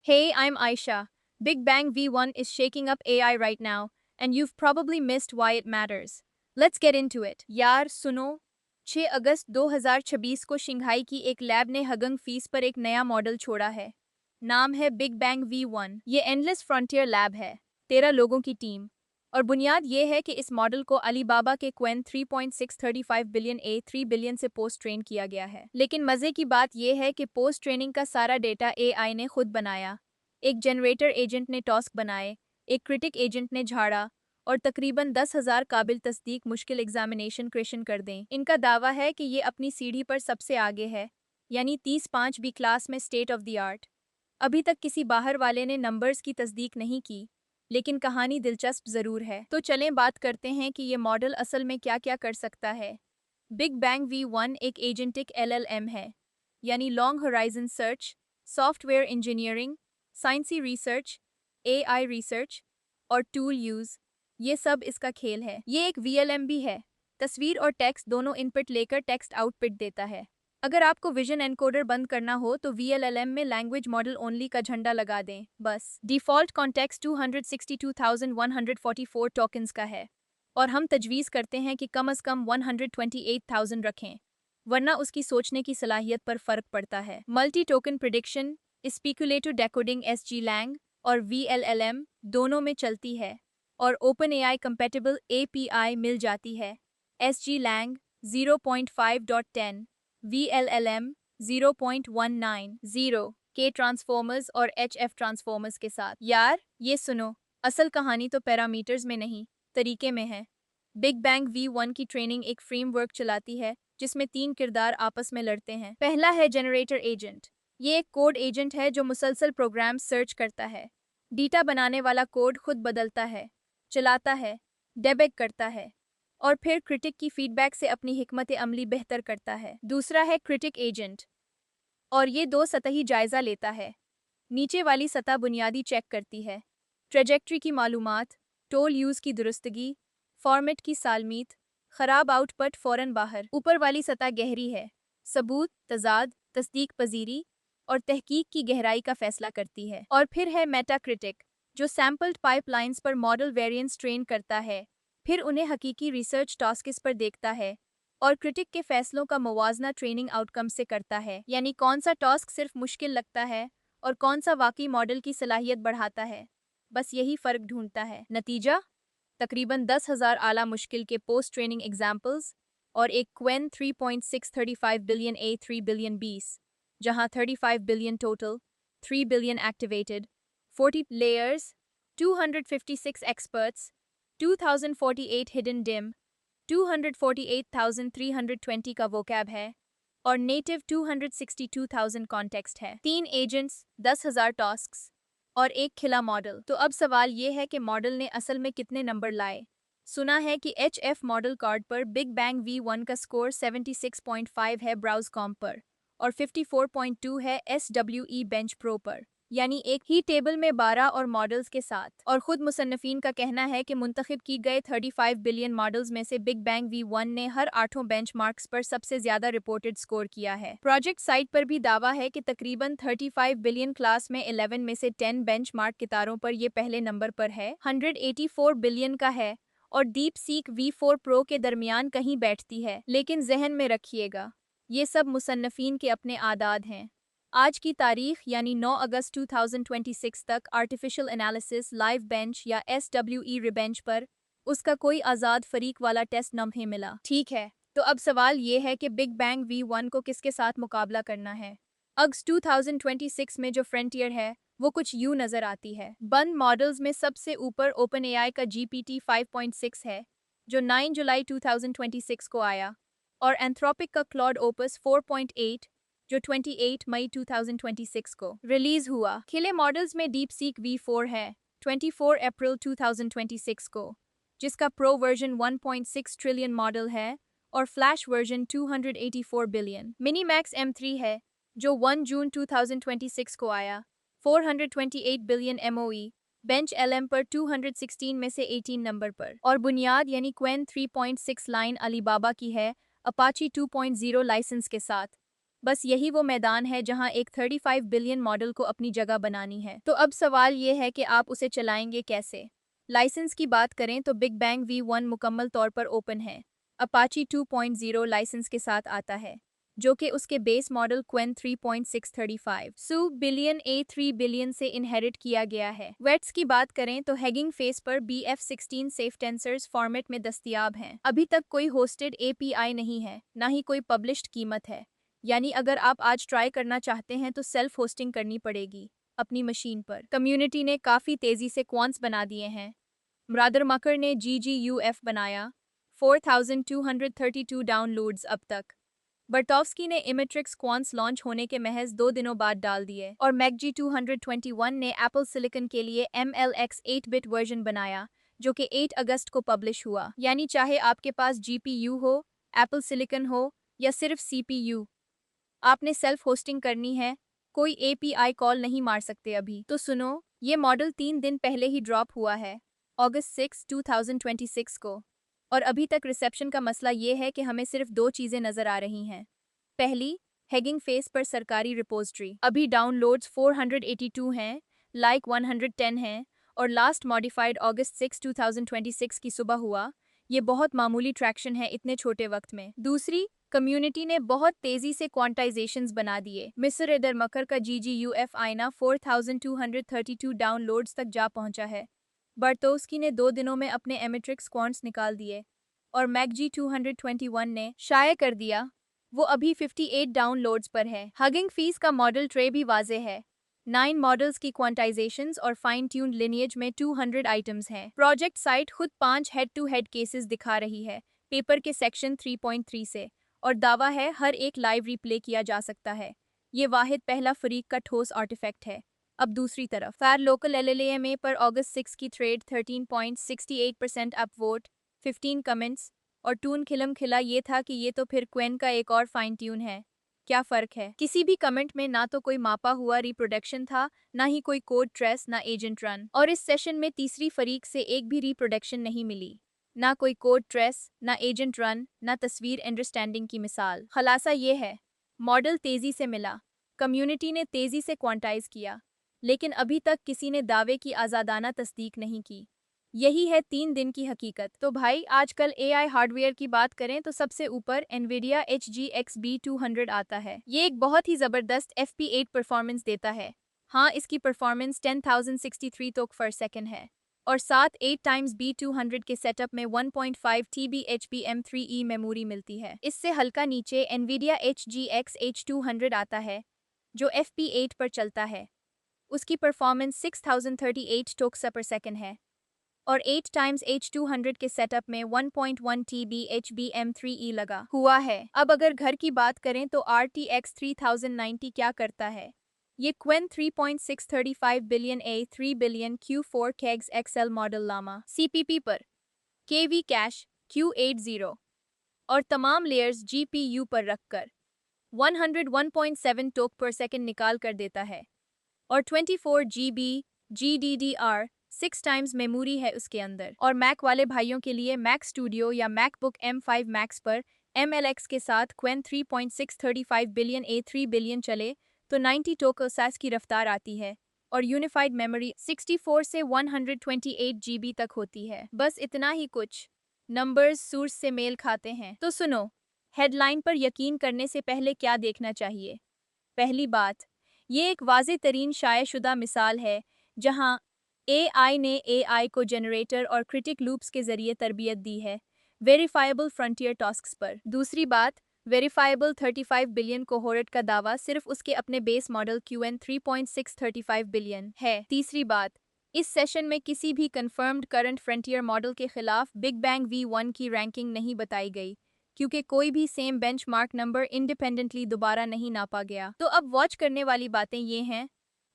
Hey, I'm Aisha. Big Bang V1 is shaking up AI right now, and you've probably missed why it matters. Let's get into it. यार सुनो, 6 अगस्त 2026 को Shanghai की एक lab ने हगंग fees पर एक नया मॉडल छोड़ा है। नाम है बिग बैंग V1। ये एंडलेस फ्रंटियर लैब है, 13 लोगों की टीम। और बुनियाद ये है कि इस मॉडल को अलीबाबा के क्वेन 3.635 बिलियन A3 बिलियन से पोस्ट ट्रेन किया गया है। लेकिन मजे की बात यह है कि पोस्ट ट्रेनिंग का सारा डेटा एआई ने खुद बनाया। एक जनरेटर एजेंट ने टॉस्क बनाए, एक क्रिटिक एजेंट ने झाड़ा, और तकरीबन 10,000 काबिल तस्दीक मुश्किल एग्जामिनेशन क्वेश्चन कर दें। इनका दावा है कि ये अपनी सीढ़ी पर सबसे आगे है, यानी 30-5 बी क्लास में स्टेट ऑफ द आर्ट। अभी तक किसी बाहर वाले ने नंबर्स की तस्दीक नहीं की, लेकिन कहानी दिलचस्प जरूर है। तो चलें बात करते हैं कि ये मॉडल असल में क्या क्या कर सकता है। बिग बैंग V1 एक एजेंटिक LLM है, यानी long horizon search, software engineering, साइंसी रिसर्च, AI रिसर्च और टूल यूज, ये सब इसका खेल है। ये एक VLM भी है, तस्वीर और टेक्स्ट दोनों इनपुट लेकर टेक्स्ट आउटपुट देता है। अगर आपको विजन एनकोडर बंद करना हो तो VLLM में लैंग्वेज मॉडल ओनली का झंडा लगा दें, बस। डिफ़ॉल्ट कॉन्टेक्स्ट 262,144 टोकन्स का है, और हम तजवीज़ करते हैं कि कम से कम 128,000 रखें, वरना उसकी सोचने की सलाहियत पर फ़र्क पड़ता है। Multi token prediction, speculative decoding SG-LANG और VLLM दोनों में चलती है, और OpenAI कंपैटिबल API मिल जाती है। SG-LANG 0.5.10, VLLM 0.190 के ट्रांसफॉर्मर्स और HF ट्रांसफॉर्मर्स के साथ। यार, ये सुनो, असल कहानी तो पैरामीटर्स में नहीं, तरीके में है। बिग बैंग V1 की ट्रेनिंग एक फ्रेमवर्क चलाती है जिसमें 3 किरदार आपस में लड़ते हैं। पहला है जनरेटर एजेंट। ये एक कोड एजेंट है जो मुसलसल प्रोग्राम सर्च करता है। डेटा बनाने वाला कोड खुद बदलता है, चलाता है, डेबग करता है, और फिर क्रिटिक की फीडबैक से अपनी हिकमत अमली बेहतर करता है। दूसरा है क्रिटिक एजेंट, और ये दो सतही जायजा लेता है। नीचे वाली सतह बुनियादी चेक करती है, ट्रेजेक्ट्री की मालूमात, टोल यूज़ की दुरुस्तगी, फॉर्मेट की सालमीत, खराब आउटपुट फौरन बाहर। ऊपर वाली सतह गहरी है, सबूत, तजाद, तस्दीक पजीरी और तहकीक की गहराई का फैसला करती है। और फिर है मेटाक्रिटिक, जो सैम्पल्ड पाइपलाइंस पर मॉडल वेरिएंट्स ट्रेन करता है, फिर उन्हें हकीकी रिसर्च टास्क्स पर देखता है, और क्रिटिक के फैसलों का मुवाजना ट्रेनिंग आउटकम से करता है, यानी कौन सा टास्क सिर्फ मुश्किल लगता है और कौन सा वाकई मॉडल की सलाहियत बढ़ाता है। बस यही फ़र्क ढूंढता है। नतीजा, तकरीबन 10,000 आला मुश्किल के पोस्ट ट्रेनिंग एग्जाम्पल्स और एक क्वेन 3.635 बिलियन A3 बिलियन 20, जहां 35 billion total, 3 billion activated, 40 layers, 256 experts, 2048 hidden dim, 248,320 का वोकैब है, और नेटिव 262,000 कॉन्टेक्स्ट है। 3 एजेंट्स, 10,000 टास्क्स और एक खिला मॉडल। तो अब सवाल ये है कि मॉडल ने असल में कितने नंबर लाए। सुना है कि HF मॉडल कार्ड पर बिग बैंग V1 का स्कोर 76.5 है ब्राउज़कॉम पर, और 54.2 है SWE बेंच प्रो पर, यानी एक ही टेबल में 12 और मॉडल्स के साथ। और खुद मुसन्निफीन का कहना है कि मुंतखब की गए 35 बिलियन मॉडल्स में से बिग बैंग V1 ने हर 8 बेंचमार्क्स पर सबसे ज्यादा रिपोर्टेड स्कोर किया है। प्रोजेक्ट साइट पर भी दावा है कि तकरीबन 35 बिलियन क्लास में 11 में से 10 बेंचमार्क कितारों पर ये पहले नंबर पर है, 184 बिलियन का है, और डीप सीक V4 प्रो के दरमियान कहीं बैठती है। लेकिन जहन में रखिएगा, ये सब मुसन्निफीन के अपने आदाद हैं। आज की तारीख यानी 9 अगस्त 2026 तक आर्टिफिशियल एनालिसिस लाइव बेंच या SWE रिबेंच पर उसका कोई आज़ाद फरीक वाला टेस्ट नहीं मिला। ठीक है, तो अब सवाल ये है कि बिग बैंग V1 को किसके साथ मुकाबला करना है। अगस्त 2026 में जो फ्रंटियर है वो कुछ यूं नजर आती है। बंद मॉडल्स में सबसे ऊपर OpenAI का GPT 5.6 है, जो 9 जुलाई 2026 को आया, और एंथ्रोपिक का क्लॉड ओपस 4.8, जो 28 मई 2026 को रिलीज हुआ। खिले मॉडल्स में डीप सीक V4 है, 24 अप्रैल 2026 को, जिसका प्रो वर्जन 1.6 ट्रिलियन मॉडल है और flash version 284 billion. Mini max M3 है, जो 1 जून 2026 को आया, 428 बिलियन MOE, बेंच LM पर 216 में से 18 नंबर पर, और बुनियाद यानी क्वेन 3.6 लाइन अलीबाबा की है, अपाची 2.0 लाइसेंस के साथ, बस यही वो मैदान है जहां एक 35 बिलियन मॉडल को अपनी जगह बनानी है। तो अब सवाल ये है कि आप उसे चलाएंगे कैसे। लाइसेंस की बात करें तो बिग बैंग V1 मुकम्मल तौर पर ओपन है। अपाची 2.0 लाइसेंस के साथ आता है, जो कि उसके बेस मॉडल क्वेन 3.635 सू बिलियन A3 बिलियन से इनहेरिट किया गया है। वेट्स की बात करें तो हैगिंग फेस पर BF16 सेफ टेंसर्स फॉर्मेट में दस्तयाब हैं। अभी तक कोई होस्टेड API नहीं है, ना ही कोई पब्लिश्ड कीमत है। यानी अगर आप आज ट्राई करना चाहते हैं तो सेल्फ होस्टिंग करनी पड़ेगी अपनी मशीन पर। कम्युनिटी ने काफ़ी तेज़ी से क्वांट्स बना दिए हैं। मुरादर मकर ने GGUF बनाया, 4232 डाउनलोड्स अब तक। बर्टॉफ्स्की ने इमेट्रिक्स क्वांट्स लॉन्च होने के महज 2 दिनों बाद डाल दिए। और मैकजी 221 ने एप्पल सिलिकन के लिए MLX 8-बिट वर्जन बनाया, जो कि 8 अगस्त को पब्लिश हुआ। यानी चाहे आपके पास GPU हो, एप्पल सिलिकन हो या सिर्फ CPU, आपने सेल्फ होस्टिंग करनी है, कोई API कॉल नहीं मार सकते अभी। तो सुनो, ये मॉडल 3 दिन पहले ही ड्रॉप हुआ है, अगस्त 6, 2026 को। और अभी तक रिसेप्शन का मसला ये है कि हमें सिर्फ 2 चीज़ें नज़र आ रही हैं। पहली, हैगिंग फेस पर सरकारी रिपोजिटरी अभी डाउनलोड्स 482 हैं, लाइक 110 हैं, और लास्ट मॉडिफाइड अगस्त 6, 2026 की सुबह हुआ। ये बहुत मामूली ट्रैक्शन है इतने छोटे वक्त में। दूसरी, कम्युनिटी ने बहुत तेजी से क्वांटाइजेशंस बना दिए। मिस्र एदर मकर का GGUF आईना 4232 डाउनलोड्स तक जा पहुंचा है। बर्टोस्की ने 2 दिनों में अपने एमेट्रिक्स क्वांट्स निकाल दिए। और मैकजी 221 ने शाये कर दिया, वो अभी 58 डाउनलोड्स पर है। हगिंग फीस का मॉडल ट्रे भी वाजे है। 9 मॉडल्स की क्वांटाइजेशंस और फाइन ट्यून्ड लिनिएज में 200 आइटम्स हैं। प्रोजेक्ट साइट खुद 5 हेड टू हेड केसेस दिखा रही है पेपर के सेक्शन 3.3 से, और दावा है हर एक लाइव रिप्ले किया जा सकता है। ये वाहिद पहला फरीक का ठोस आर्टिफैक्ट है। अब दूसरी तरफ फायर लोकल LLAMA पर अगस्त 6 की थ्रेड 13.68% अपवोट, 15 कमेंट्स और टून खिलम खिला ये था कि ये तो फिर क्वेन का एक और फाइन ट्यून है। क्या फर्क है? किसी भी कमेंट में ना तो कोई मापा हुआ रिप्रोडक्शन था, ना ही कोई कोड ट्रेस, ना एजेंट रन। और इस सेशन में तीसरी फरीक से एक भी रिप्रोडक्शन नहीं मिली। ना कोई कोड ट्रेस, ना एजेंट रन, ना तस्वीर अंडरस्टैंडिंग की मिसाल। खलासा ये है, मॉडल तेजी से मिला, कम्युनिटी ने तेजी से क्वांटाइज किया, लेकिन अभी तक किसी ने दावे की आज़ादाना तस्दीक नहीं की। यही है 3 दिन की हकीकत। तो भाई आजकल AI हार्डवेयर की बात करें तो सबसे ऊपर NVIDIA HGX B200 आता है। ये एक बहुत ही ज़बरदस्त FP8 परफॉर्मेंस देता है। हाँ, इसकी परफॉर्मेंस 10,063 तोक फर सेकंड है। और साथ 8 टाइम्स B200 के सेटअप में 1.5 TB HBM3E मेमोरी मिलती है। इससे हल्का नीचे NVIDIA HGX H200 आता है, जो FP8 पर चलता है। उसकी परफॉर्मेंस 6038 टोक्स पर सेकंड है, और 8 टाइम्स H200 के सेटअप में 1.1 TB HBM3E लगा हुआ है। अब अगर घर की बात करें तो RTX 3090 क्या करता है? ये Qwen 3.635 billion A3 billion Q4 केग्स XL मॉडल लामा CPP पर KV कैश Q80 और तमाम लेयर्स GPU पर रखकर 101.7 टोक पर सेकंड निकाल कर देता है। और 24 GB GDDR 6 टाइम्स मेमोरी है उसके अंदर। और मैक वाले भाइयों के लिए मैक स्टूडियो या मैकबुक M5 मैक्स पर MLX के साथ क्वेन 3.635 बिलियन A3 बिलियन चले तो 90 टोकोसास की रफ्तार आती है, और यूनिफाइड मेमोरी 64 से 128 GB तक होती है। बस इतना ही कुछ नंबर्स सोर्स से मेल खाते हैं। तो सुनो, हेडलाइन पर यकीन करने से पहले क्या देखना चाहिए। पहली बात, ये एक वाज़े तरीन शायशुदा मिसाल है जहां AI ने AI को जनरेटर और क्रिटिक लूप्स के जरिए तरबियत दी है वेरीफाइबल फ्रंटियर टास्क्स पर। दूसरी बात, वेरीफाइबल 35 बिलियन कोहोर्ट का दावा सिर्फ उसके अपने बेस मॉडल QN 3.635 बिलियन है। तीसरी बात, इस सेशन में किसी भी कंफर्म्ड करंट फ्रंटियर मॉडल के खिलाफ बिग बैंग V1 की रैंकिंग नहीं बताई गई, क्योंकि कोई भी सेम बेंचमार्क नंबर इंडिपेंडेंटली दोबारा नहीं नापा गया। तो अब वॉच करने वाली बातें ये हैं,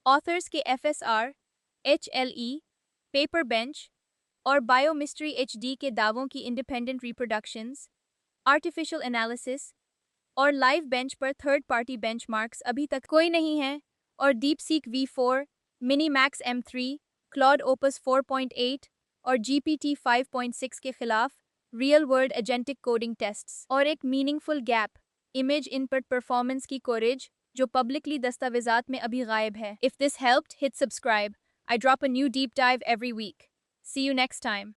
ऑथर्स के FSR, HLE, पेपर बेंच और बायोमिस्ट्री HD के दावों की इंडिपेंडेंट रिप्रोडक्शंस, आर्टिफिशियल एनालिसिस और लाइव बेंच पर थर्ड पार्टी बेंचमार्क्स अभी तक कोई नहीं है। और DeepSeek V4, Minimax M3, Claude opus 4.8 और GPT 5.6 के खिलाफ real world agentic coding tests. और एक meaningful gap image input performance की कोरेज जो पब्लिकली दस्तावेजात में अभी गायब है. If this helped, hit subscribe. I drop a new deep dive every week. See you next time.